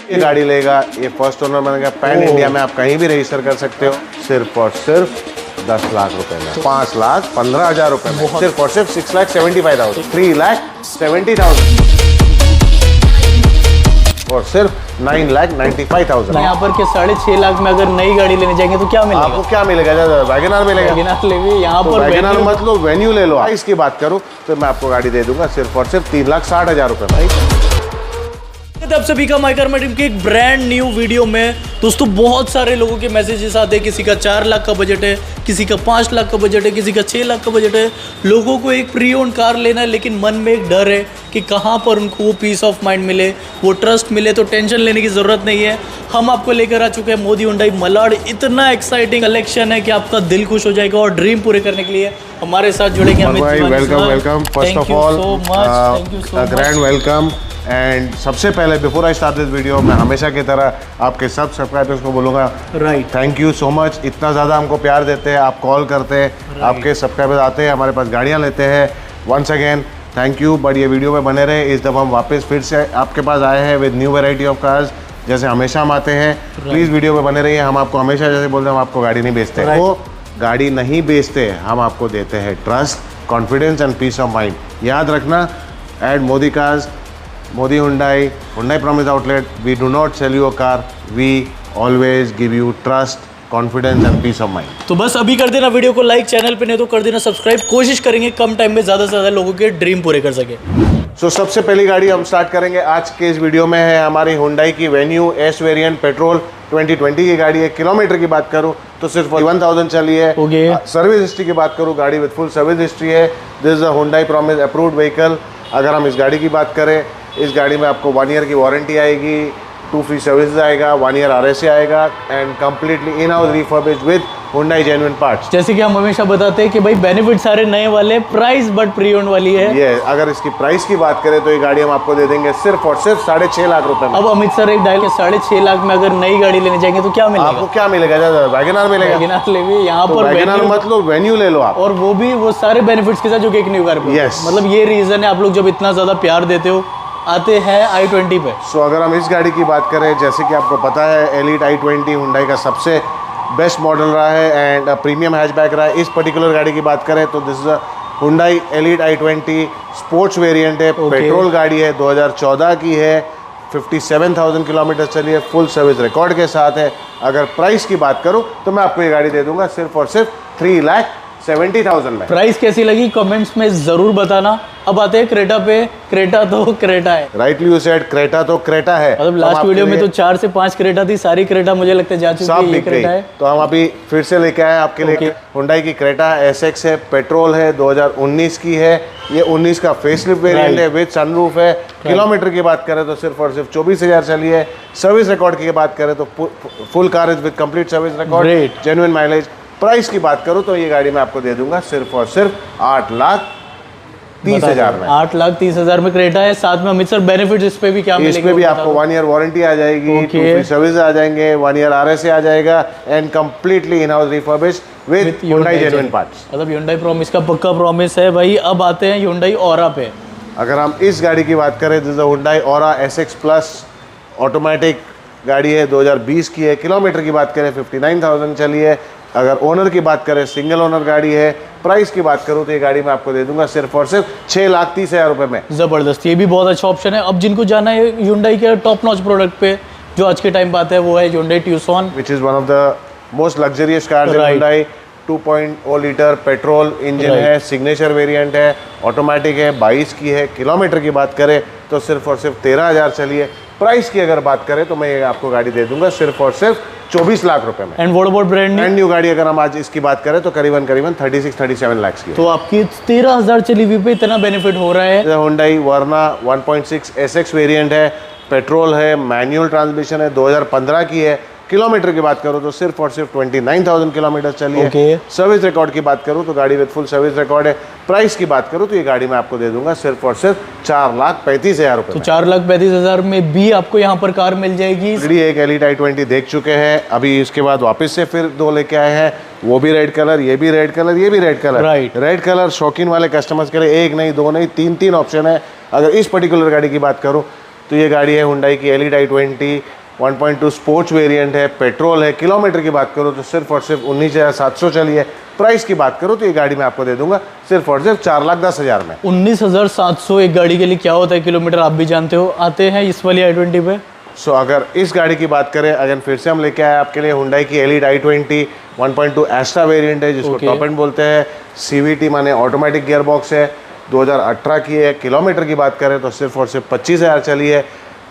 ये गाड़ी लेगा, ये फर्स्ट ओनर बनेगा, पैन इंडिया में आप कहीं भी रजिस्टर कर सकते हो, सिर्फ और सिर्फ 10 लाख रुपए में, 5,15,000 रुपए में, सिर्फ और सिर्फ 6,75,000, 3,70,000 और सिर्फ 9,95,000। यहाँ पर के 6.5 लाख में अगर नई गाड़ी लेने जाएंगे तो क्या मिलेगा? आपको क्या मिलेगा? वैगनआर मिलेगा। वैगनआर लेंगे यहाँ तो पर वैगनआर मत लो, वेन्यू ले लो। इसकी बात करूँ तो मैं आपको गाड़ी दे दूंगा सिर्फ और सिर्फ 3,60,000 रुपए में। आप सभी का माइकार मैडम के एक ब्रांड न्यू वीडियो में दोस्तों बहुत सारे लोगों के मैसेजेस आते हैं। किसी का 4 लाख का बजट है, किसी का 5 लाख का बजट है, किसी का 6 लाख का बजट है। लोगों को एक प्री ओन कार लेना है, लेकिन मन में एक डर है कि कहाँ पर उनको वो पीस ऑफ माइंड मिले, वो ट्रस्ट मिले। तो टेंशन लेने की ज़रूरत नहीं है, हम आपको लेकर आ चुके हैं मोदी हुंडई मलाड। इतना एक्साइटिंग कलेक्शन है कि आपका दिल खुश हो जाएगा। और ड्रीम पूरे करने के लिए हमारे साथ जुड़ेंगे Amit ji. Welcome first of all, grand welcome. And सबसे पहले before I start this video, मैं हमेशा की तरह आपके सब सब्सक्राइबर्स को बोलूँगा थैंक यू सो मच। इतना ज़्यादा हमको प्यार देते हैं, आप कॉल करते हैं, आपके सब्सक्राइबर्स आते हैं, हमारे पास गाड़ियाँ लेते हैं। Once again thank you. But ये वीडियो में बने रहे। इस दफ़ा हम वापस फिर से आपके पास आए हैं with new variety of cars, जैसे हमेशा हम आते हैं। प्लीज़ वीडियो में बने रहिए। हम आपको हमेशा जैसे बोलते हैं, हम आपको गाड़ी नहीं बेचते, वो गाड़ी नहीं बेचते, हम आपको देते हैं trust, confidence and peace of mind. याद रखना, at Modi cars, Modi Hyundai, Hyundai Promise Outlet, we do not sell you a car, we always give you trust, confidence and peace of mind. तो बस अभी कर देना वीडियो को like, channel पे नहीं तो कर देना सब्सक्राइब। कोशिश करेंगे कम टाइम में ज़्यादा से ज़्यादा लोगों के ड्रीम पूरे कर सके। So, सबसे पहली गाड़ी हम स्टार्ट करेंगे आज के इस वीडियो में है हमारी Hyundai की वेन्यू एस वेरिएंट पेट्रोल 2020 की गाड़ी है। किलोमीटर की बात करूँ तो सिर्फ 41,000 चली है। सर्विस हिस्ट्री की बात करूँ, गाड़ी विद फुल सर्विस हिस्ट्री है। This is a Hyundai Promise approved vehicle. अगर हम इस गाड़ी की बात करें, इस गाड़ी में आपको 1 ईयर की वारंटी आएगी, 2 फ्री सर्विस आएगा, 1 ईयर RSA आएगा and completely in house refurbished with Hyundai genuine parts. जैसे कि हम हमेशा बताते हैं कि भाई बेनिफिट सारे नए वाले, प्राइस बट प्री ओन्ड वाली है। ये अगर इसकी प्राइस की बात करें तो ये गाड़ी हम आपको दे देंगे सिर्फ और सिर्फ 6.5 लाख रुपए में। अब अमित सर एक डायल के 6.5 लाख में अगर नई गाड़ी लेने जाएंगे तो क्या मिलेगा? आपको क्या मिलेगा? वैगनआर मिलेगा। वैगनआर लेंगे यहाँ पर, वैगनआर मत लो, वेन्यू ले लो आप, और वो भी वो सारे बेनिफिट्स के साथ जो कि एक न्यू कार पे। Yes. मतलब ये रीजन है आप लोग जब इतना ज्यादा प्यार देते हो, आते हैं i20 पे। सो अगर हम इस गाड़ी की बात करें, जैसे कि आपको पता है एलीट i20 Hyundai का सबसे बेस्ट मॉडल रहा है एंड प्रीमियम हैचबैक रहा है। इस पर्टिकुलर गाड़ी की बात करें तो this is a Hyundai elite i20 sports variant है। पेट्रोल गाड़ी है, 2014 की है, 57,000 किलोमीटर चली है, फुल सर्विस रिकॉर्ड के साथ है। अगर प्राइस की बात करूं तो मैं आपको ये गाड़ी दे दूंगा सिर्फ और सिर्फ 3,70,000 में। प्राइस कैसी लगी कमेंट्स में जरूर बताना। अब आते हैं क्रेटा पे। क्रेटा तो क्रेटा है, राइटली यू सेड, क्रेटा तो क्रेटा है। मतलब लास्ट वीडियो में तो 4 से 5 क्रेटा थी, सारी क्रेटा मुझे लगता है जा चुकी है, ये क्रेटा है। तो हम अभी फिर से लेके आए आपके लिए Hyundai की क्रेटा SX है, पेट्रोल है, 2019 की है। ये 19 का फेसलिफ्ट वेरिएंट है विद सनरूफ है। किलोमीटर की बात करें तो सिर्फ और सिर्फ 24,000 चली है। सर्विस रिकॉर्ड की बात करें तो full car with complete service record, genuine mileage. Price की बात करूं तो ये गाड़ी मैं आपको दे दूंगा सिर्फ और सिर्फ 8,30,000 में। 8,30,000 में क्रेटा है। साथ में अमित सर बेनिफिट्स इस पे भी क्या मिलेगा? इस पे भी आपको 1 ईयर वारंटी आ जाएगी, 2 फ्री सर्विस आ जाएंगे, 1 ईयर RSA आ जाएगा and completely in house refurbished with Hyundai genuine parts. मतलब Hyundai प्रॉमिस का पक्का प्रॉमिस है भाई। अब आते हैं Hyundai Aura पे। अगर हम इस गाड़ी की बात करें, this is Hyundai Aura SX plus automatic गाड़ी है, 2020 की है। किलोमीटर की बात करें 59,000 चली है। अगर ओनर की बात करें, सिंगल ओनर गाड़ी है। प्राइस की बात करूँ तो ये गाड़ी मैं आपको दे दूंगा सिर्फ और सिर्फ 6,30,000 रुपए में। जबरदस्त, ये भी बहुत अच्छा ऑप्शन है। अब जिनको जाना है Hyundai के टॉप नॉच प्रोडक्ट पे जो आज के टाइम पे आता है, वो है Hyundai Tucson, which is one of the most luxurious cars in Hyundai। 2.0 litre petrol engine है, सिग्नेचर वेरिएंट है, ऑटोमेटिक है, 22 की है। किलोमीटर की बात करें तो सिर्फ और सिर्फ 13,000 चली है। प्राइस की अगर बात करें तो मैं ये आपको गाड़ी दे दूंगा सिर्फ और सिर्फ 24 लाख रुपए में। And what about brand new गाड़ी अगर हम आज इसकी बात करें तो करीबन 36-37 लाख की। तो आपकी 13,000 चली हुई पे इतना बेनिफिट हो रहा है। Hyundai Verna 1.6 SX वेरिएंट है, पेट्रोल है, मैनुअल ट्रांसमिशन है, 2015 की है। किलोमीटर की बात करूँ तो सिर्फ और सिर्फ 29,000 किलोमीटर चली है। Okay. सर्विस रिकॉर्ड की बात करूँ तो गाड़ी विद फुल सर्विस रिकॉर्ड है। प्राइस की बात करूँ तो ये गाड़ी मैं आपको दे दूंगा सिर्फ और सिर्फ 4,35,000 रुपये। तो 4,35,000 में भी आपको यहाँ पर कार मिल जाएगी। ऑलरेडी एक एलिट i20 देख चुके हैं, अभी इसके बाद वापस से फिर दो लेके आए हैं, वो भी रेड कलर, ये भी रेड कलर, ये भी red colour. Right. Red colour शौकीन वाले कस्टमर्स के लिए एक नहीं, दो नहीं, तीन ऑप्शन है। अगर इस पर्टिकुलर गाड़ी की बात करूँ तो ये गाड़ी है हुंडई की एलिट i20 1.2 स्पोर्ट्स वेरिएंट है, पेट्रोल है। किलोमीटर की बात करूँ तो सिर्फ और सिर्फ 19,700 चली है। प्राइस की बात करूँ तो ये गाड़ी मैं आपको दे दूंगा सिर्फ और सिर्फ 4,10,000 में। 19,700 एक गाड़ी के लिए क्या होता है किलोमीटर, आप भी जानते हो। आते हैं इस वाली i20 पे। सो अगर इस गाड़ी की बात करें, अगर फिर से हम लेके आए आपके लिए हुंडई की एलिट i20 1.2 एस्ट्रा वेरिएंट है, जिसको टॉप एंड बोलते हैं। CVT माने ऑटोमेटिक गियर बॉक्स है, 2018 की है। किलोमीटर की बात करें तो सिर्फ और सिर्फ 25,000 चली है।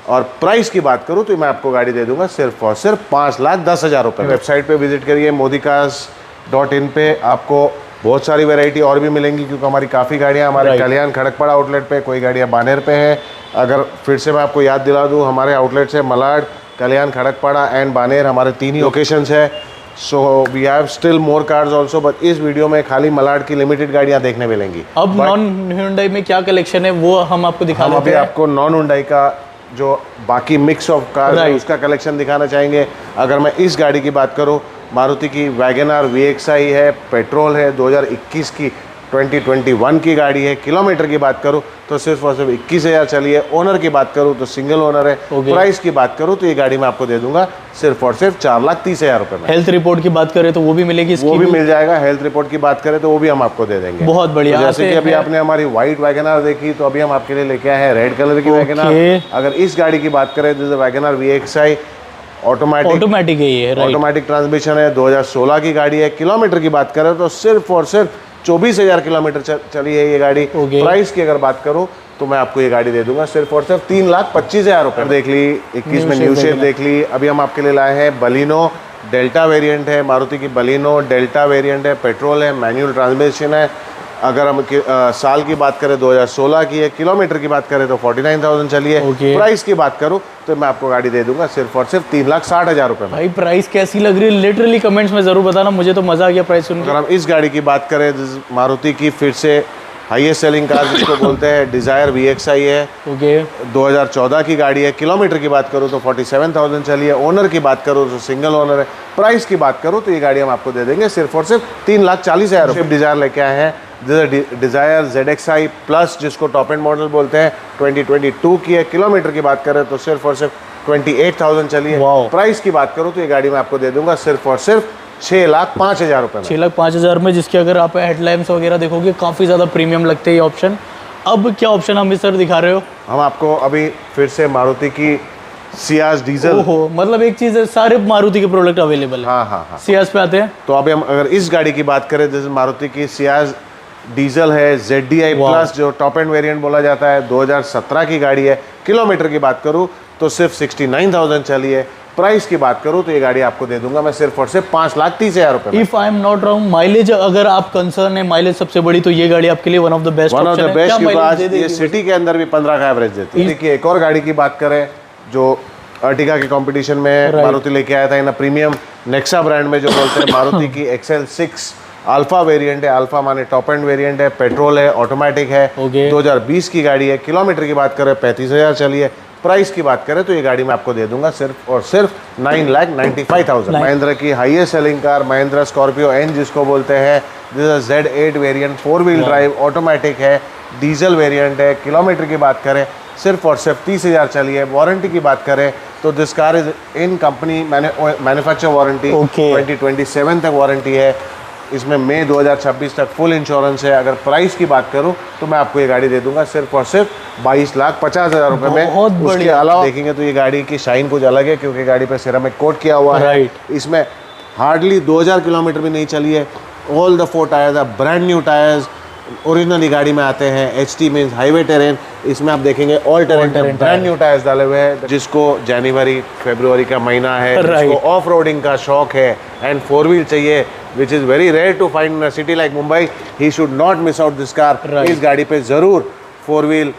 और प्राइस की बात करूँ तो मैं आपको गाड़ी दे दूंगा सिर्फ और सिर्फ 5,10,000 रुपये। वेबसाइट पे विजिट करिए modicars.in पे, आपको बहुत सारी वैरायटी और भी मिलेंगी, क्योंकि हमारी काफ़ी गाड़ियाँ हमारे कल्याण खड़कपड़ा आउटलेट पे, कोई गाड़ियाँ बानेर पे हैं। अगर फिर से मैं आपको याद दिला दूँ, हमारे आउटलेट्स है मलाड, कल्याण खड़कपड़ा एंड बानेर, हमारे 3 ही लोकेशंस है। So we have still more cars also, but इस वीडियो में खाली मलाड की लिमिटेड गाड़ियाँ देखने मिलेंगी। अब नॉन हुंडई में क्या कलेक्शन है वो हम आपको दिखा देते अभी हैं। आपको नॉन हुंडई का जो बाकी मिक्स ऑफ कार है उसका कलेक्शन दिखाना चाहेंगे। अगर मैं इस गाड़ी की बात करूं, मारुति की वैगनआर VXI है, पेट्रोल है, 2021 की 2021 की गाड़ी है। किलोमीटर की बात करूं तो सिर्फ और सिर्फ 21,000 चली है। ओनर की बात करूं तो सिंगल ओनर है। प्राइस की बात करूं तो ये गाड़ी मैं आपको दे दूंगा सिर्फ और सिर्फ 4,30,000 रुपये में। हेल्थ रिपोर्ट की बात करें तो वो भी मिलेगी इसकी, वो भी मिल जाएगा। हेल्थ रिपोर्ट की बात करें तो वो भी हम आपको दे देंगे। बहुत बढ़िया। तो जैसे कि अभी आपने हमारी व्हाइट वैगनआर देखी, तो अभी हम आपके लिए लेके आए हैं रेड कलर की वैगनआर। अगर इस गाड़ी की बात करें तो वैगनआर VXI ऑटोमेटिक है ये, ऑटोमेटिक ट्रांसमिशन है, 2016 की गाड़ी है। किलोमीटर की बात करें तो सिर्फ और सिर्फ 24,000 किलोमीटर चली है ये गाड़ी। प्राइस की अगर बात करूं तो मैं आपको ये गाड़ी दे दूंगा सिर्फ और सिर्फ 3,25,000 रुपये। देख ली 21 में न्यू शेप देख ली। अभी हम आपके लिए लाए हैं बलिनो डेल्टा वेरिएंट है, मारुति की बलिनो डेल्टा वेरिएंट है, पेट्रोल है, मैनुअल ट्रांसमिशन है। अगर हम साल की बात करें 2016 की है। किलोमीटर की बात करें तो 49,000 चली है। प्राइस की बात करूं तो मैं आपको गाड़ी दे दूंगा सिर्फ और सिर्फ 3,60,000 रुपये में। भाई प्राइस कैसी लग रही है लिटरली कमेंट्स में जरूर बताना, मुझे तो मजा आ गया प्राइस सुनकर। अगर हम इस गाड़ी की बात करें, मारुति की फिर से हाईएस्ट सेलिंग कार जिसको बोलते हैं, डिजायर VXI है। 2014 की गाड़ी है। किलोमीटर की बात करूँ तो 47,000 चली है। ओनर की बात करूँ तो सिंगल ओनर है। प्राइस की बात करूँ तो ये गाड़ी हम आपको दे देंगे सिर्फ और सिर्फ 3,40,000 रुपये। डिजायर लेके आए हैं, डिजायर ZXI प्लस, जिसको टॉप एंड मॉडल बोलते हैं, 2022 की है। किलोमीटर की बात करें तो सिर्फ और सिर्फ 28,000 चली है। प्राइस की बात करूँ तो ये गाड़ी मैं आपको दे दूंगा सिर्फ और सिर्फ 6,05,000 रुपये में। 6,05,000 में, जिसके अगर आप हेडलैम्प्स वगैरह देखोगे काफ़ी ज़्यादा प्रीमियम लगते हैं ये ऑप्शन। अब क्या ऑप्शन हमें सर दिखा रहे हो? हम आपको अभी फिर से मारुति की सियाज डीजल। ओहो, मतलब एक चीज़ है, सारे मारुति के प्रोडक्ट अवेलेबल है। हाँ। सियाज पे आते हैं तो अभी हम अगर इस गाड़ी की बात करें, जैसे मारुति की सियाज डीजल है, ZDI प्लस जो टॉप एंड वेरिएंट बोला जाता है, 2017 की गाड़ी है। किलोमीटर की बात करूँ तो सिर्फ 69,000 चली है। प्राइस की बात करूँ तो ये गाड़ी आपको दे दूंगा मैं सिर्फ और सिर्फ 5,30,000 रुपये। If I am not wrong, mileage अगर आप कंसर्न है माइलेज सबसे बड़ी, तो ये गाड़ी आपके लिए वन ऑफ द बेस्ट क्योंकि आज ये सिटी के अंदर भी 15 का एवरेज देती है। देखिए एक और गाड़ी की बात करें जो अर्टिगा के कंपटीशन में मारुति लेके आया था इन प्रीमियम, नेक्सा ब्रांड में, जो बोलते हैं मारुति की XL6 अल्फा वेरिएंट है। अल्फा माने टॉप एंड वेरिएंट है, पेट्रोल है, ऑटोमेटिक है। 2020 की गाड़ी है। किलोमीटर की बात करें 35,000 चली है। प्राइस की बात करें तो ये गाड़ी मैं आपको दे दूंगा सिर्फ और सिर्फ 9,95,000। महिंद्रा की highest selling car Mahindra Scorpio N जिसको बोलते हैं, this Z8 variant, 4 wheel drive, automatic है, डीजल वेरिएंट है। किलोमीटर की बात करें सिर्फ और सिर्फ 30,000 चली है। वारंटी की बात करें तो this car is in company manufacture warranty, 2027 तक वारंटी है। इसमें मई 2026 तक फुल इंश्योरेंस है। अगर प्राइस की बात करूं तो मैं आपको ये गाड़ी दे दूंगा सिर्फ और सिर्फ 22,50,000 रुपये में। उसके अलावा देखेंगे तो ये गाड़ी की शाइन कुछ अलग है, क्योंकि गाड़ी पे सिरेमिक कोट किया हुआ है। इसमें हार्डली 2,000 किलोमीटर भी नहीं चली है। All the 4 tyres are brand new tyres, originally गाड़ी में आते हैं। HT means highway terrain. इसमें आप देखेंगे all terrain brand new tyres डाले हुए हैं। जिसको जनवरी फरवरी का महीना है, जिसको ऑफ रोडिंग का शौक है एंड 4 व्हील चाहिए, which is very rare to find in a city like Mumbai, he should not miss out this car। इस गाड़ी पे ज़रूर 4 व्हील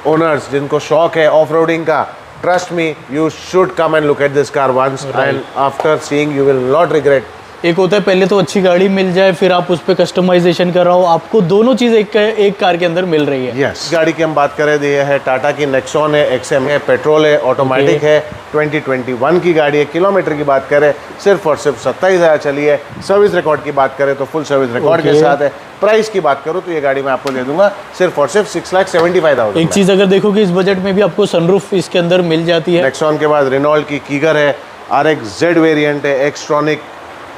ओनर्स जिनको शौक है ऑफ रोडिंग का, Trust me, you should come and look at this car once, and after seeing, you will not regret. एक होता है पहले तो अच्छी गाड़ी मिल जाए, फिर आप उस पर कस्टमाइजेशन कराओ, आपको दोनों चीज़ एक कार के अंदर मिल रही है। यस, गाड़ी की हम बात करें तो ये है टाटा की नेक्सॉन है, XM है, पेट्रोल है, ऑटोमेटिक है, 2021 की गाड़ी है। किलोमीटर की बात करें सिर्फ और सिर्फ 27,000 चली है। सर्विस रिकॉर्ड की बात करें तो फुल सर्विस रिकॉर्ड के साथ है। प्राइस की बात करूँ तो ये गाड़ी मैं आपको दे दूंगा सिर्फ और सिर्फ 6,75,000। एक चीज़ अगर देखोगे इस बजट में भी आपको सनरूफ इसके अंदर मिल जाती है। नेक्सॉन के बाद रेनॉल्ट की कीगर है, RX-Z वेरिएंट है, एक्सट्रॉनिक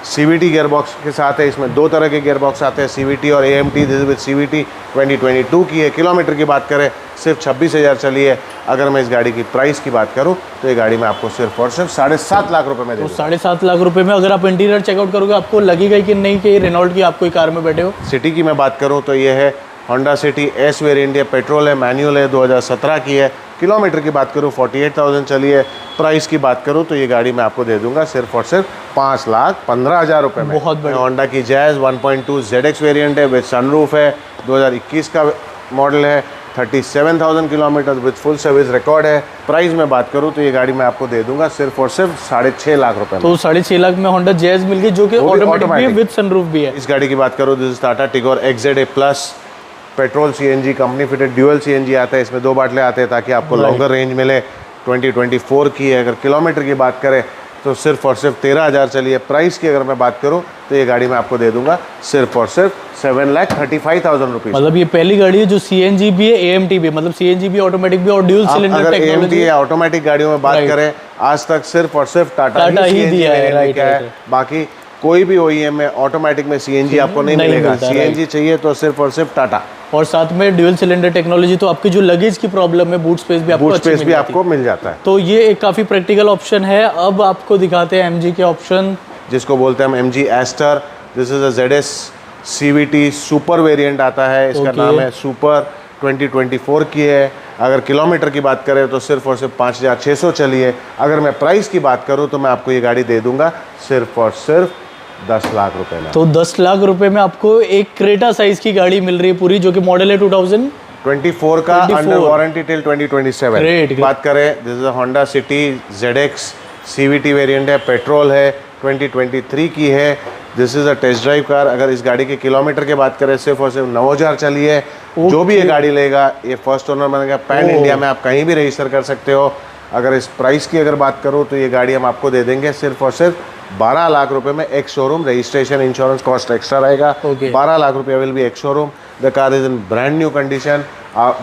CVT गियरबॉक्स के साथ है। इसमें दो तरह के गियरबॉक्स आते हैं, CVT और AMT। दिस विद CVT 2022 की है। किलोमीटर की बात करें सिर्फ 26,000 चली है। अगर मैं इस गाड़ी की प्राइस की बात करूं तो ये गाड़ी मैं आपको सिर्फ और सिर्फ 7.5 लाख रुपए में दे दूंगा। 7.5 लाख रुपए में अगर आप इंटीरियर चेकआउट करोगे आपको लगेगा कि नहीं कि रेनॉल्ट की आप कोई कार में बैठे हो। सिटी की मैं बात करूं तो ये है होंडा सिटी S वेरिएंट है, पेट्रोल है, मैनुअल है, 2017 की है। किलोमीटर की बात करूं 48,000 चली है। प्राइस की बात करूं तो ये गाड़ी मैं आपको दे दूंगा सिर्फ और सिर्फ 5,15,000 रुपए में। बहुत बढ़िया। होंडा की जैज़ 1.2 ZX वेरिएंट है, विद सनरूफ है, 2021 का मॉडल है, 37,000 kilometre with full service record है। प्राइस में बात करूं तो ये गाड़ी मैं आपको दे दूंगा सिर्फ और सिर्फ 6.5 लाख रुपए में। तो 6.5 लाख में होंडा जैज़ मिल गई जो कि ऑटोमेटिक भी है, विद सनरूफ भी है। इस गाड़ी की बात करूं this is Tata Tigor XZA plus, petrol CNG company fitted dual CNG आता है। इसमें 2 बाटले आते हैं ताकि आपको लॉन्गर रेंज मिले। 2024 की है। अगर किलोमीटर की बात करें तो सिर्फ और सिर्फ 13,000 चली है। प्राइस की अगर मैं बात करूं तो ये गाड़ी मैं आपको दे दूंगा सिर्फ और सिर्फ 7,35,000 रुपीज़। मतलब ये पहली गाड़ी है जो CNG भी है, AMT भी है, मतलब CNG भी ऑटोमेटिक भी और ड्यूल सिलेंडर टेक्नोलॉजी। AMT या ऑटोमेटिक गाड़ियों में बात करें आज तक सिर्फ और सिर्फ टाटा ही दिया है। बाकी कोई भी OEM में ऑटोमेटिक में CNG आपको नहीं मिलेगा। CNG चाहिए तो सिर्फ और सिर्फ टाटा। और साथ में ड्यूल सिलेंडर टेक्नोलॉजी, तो आपकी जो लगेज की प्रॉब्लम है, बूट स्पेस भी आपको मिल जाता है। तो ये एक काफ़ी प्रैक्टिकल ऑप्शन है। अब आपको दिखाते हैं MG के ऑप्शन, जिसको बोलते हैं हम MG Astor. This is a ZS CVT super variant आता है। इसका नाम है सुपर, 2024 की है। अगर किलोमीटर की बात करें तो सिर्फ और सिर्फ 5,600 चली है। अगर मैं प्राइस की बात करूं तो मैं आपको ये गाड़ी दे दूंगा सिर्फ और सिर्फ 10 लाख रुपए में। तो 10 लाख रुपए में आपको एक क्रेटा साइज की गाड़ी मिल रही है पूरी, जो कि मॉडल है 2024 का, अंडर वारंटी टिल 2027। ग्रेट। बात करें this is Honda City ZX CVT variant है, पेट्रोल है, 2023 की है। This is a test drive car. अगर इस गाड़ी के किलोमीटर की बात करें सिर्फ और सिर्फ 9,000 चली है। जो भी ये गाड़ी लेगा ये फर्स्ट ओनर बनेगा। पैन इंडिया में आप कहीं भी रजिस्टर कर सकते हो। अगर इस प्राइस की अगर बात करूँ तो ये गाड़ी हम आपको दे देंगे सिर्फ और सिर्फ 12 लाख रुपए में। एक showroom registration insurance cost extra रहेगा। 12 लाख रुपये विल बी एक showroom. The car is in brand new condition.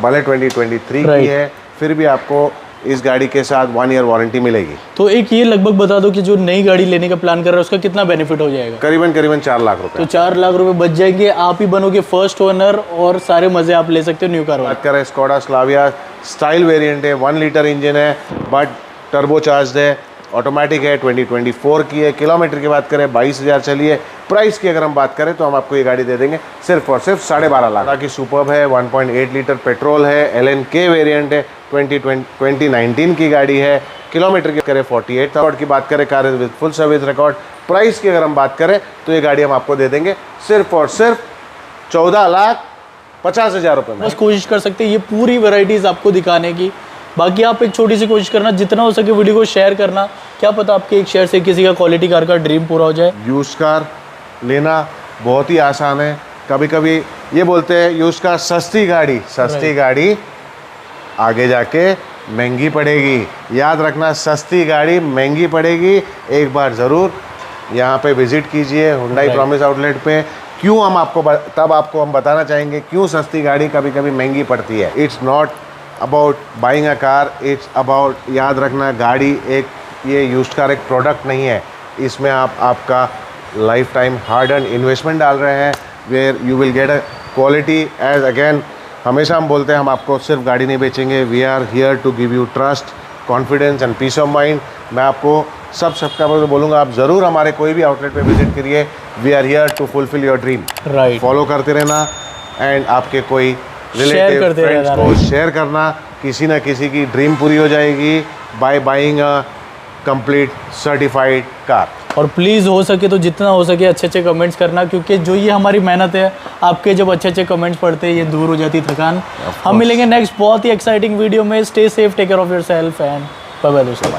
भले 2023 की है, फिर भी आपको इस गाड़ी के साथ 1 ईयर वारंटी मिलेगी। तो एक ये लगभग बता दो कि जो नई गाड़ी लेने का प्लान कर रहा है उसका कितना बेनिफिट हो जाएगा? करीबन 4 लाख रुपए। तो 4 लाख रुपए बच जाएंगे, आप ही बनोगे फर्स्ट ओनर और सारे मजे आप ले सकते हो न्यू कार। बात करें स्कोडा स्लाविया स्टाइल वेरिएंट है, 1 लीटर इंजन है बट टर्बोचार्ज्ड है, ऑटोमेटिक है, 2024 की है। किलोमीटर की बात करें 22,000 चली है। प्राइस की अगर हम बात करें तो हम आपको ये गाड़ी दे देंगे सिर्फ और सिर्फ 12.5 लाख। टाटा की सुपर्ब है, 1.8 लीटर पेट्रोल है, LNK वेरिएंट है, 2019 की गाड़ी है। किलोमीटर की करें 48,000 की बात करें, car with full service record. Price की अगर हम बात करें तो ये गाड़ी हम आपको दे देंगे सिर्फ और सिर्फ 14,50,000 रुपये में। बस कोशिश कर सकते हैं ये पूरी वैरायटीज़ आपको दिखाने की। बाकी आप एक छोटी सी कोशिश करना, जितना हो सके वीडियो को शेयर करना। क्या पता आपके एक शेयर से किसी का क्वालिटी कार का ड्रीम पूरा हो जाए। यूज़ कार लेना बहुत ही आसान है। कभी कभी ये बोलते हैं यूज़ कार सस्ती गाड़ी आगे जाके महंगी पड़ेगी। याद रखना, सस्ती गाड़ी महंगी पड़ेगी। एक बार ज़रूर यहाँ पे विज़िट कीजिए हुंडई प्रॉमिस आउटलेट पे। क्यों हम आपको हम बताना चाहेंगे क्यों सस्ती गाड़ी कभी कभी महंगी पड़ती है। It's not about buying a car, it's about, याद रखना, गाड़ी ये यूज्ड कार एक प्रोडक्ट नहीं है। इसमें आपका life time hard and investment डाल रहे हैं, where you will get a quality edge again. हमेशा हम बोलते हैं हम आपको सिर्फ गाड़ी नहीं बेचेंगे, we are here to give you trust, confidence and peace of mind. मैं आपको सब्सक्राइबर बोलूँगा आप ज़रूर हमारे कोई भी आउटलेट पे विजिट करिए। We are here to fulfil your dream. Follow करते रहना एंड आपके कोई रिलेटिव फ्रेंड्स को शेयर करना। किसी ना किसी की ड्रीम पूरी हो जाएगी by buying a complete certified car. और प्लीज़ हो सके तो जितना हो सके अच्छे अच्छे कमेंट्स करना, क्योंकि जो ये हमारी मेहनत है, आपके जब अच्छे अच्छे कमेंट्स पढ़ते हैं ये दूर हो जाती थकान। हम मिलेंगे नेक्स्ट बहुत ही एक्साइटिंग वीडियो में। Stay safe, take care of yourself and bye bye दोस्तों।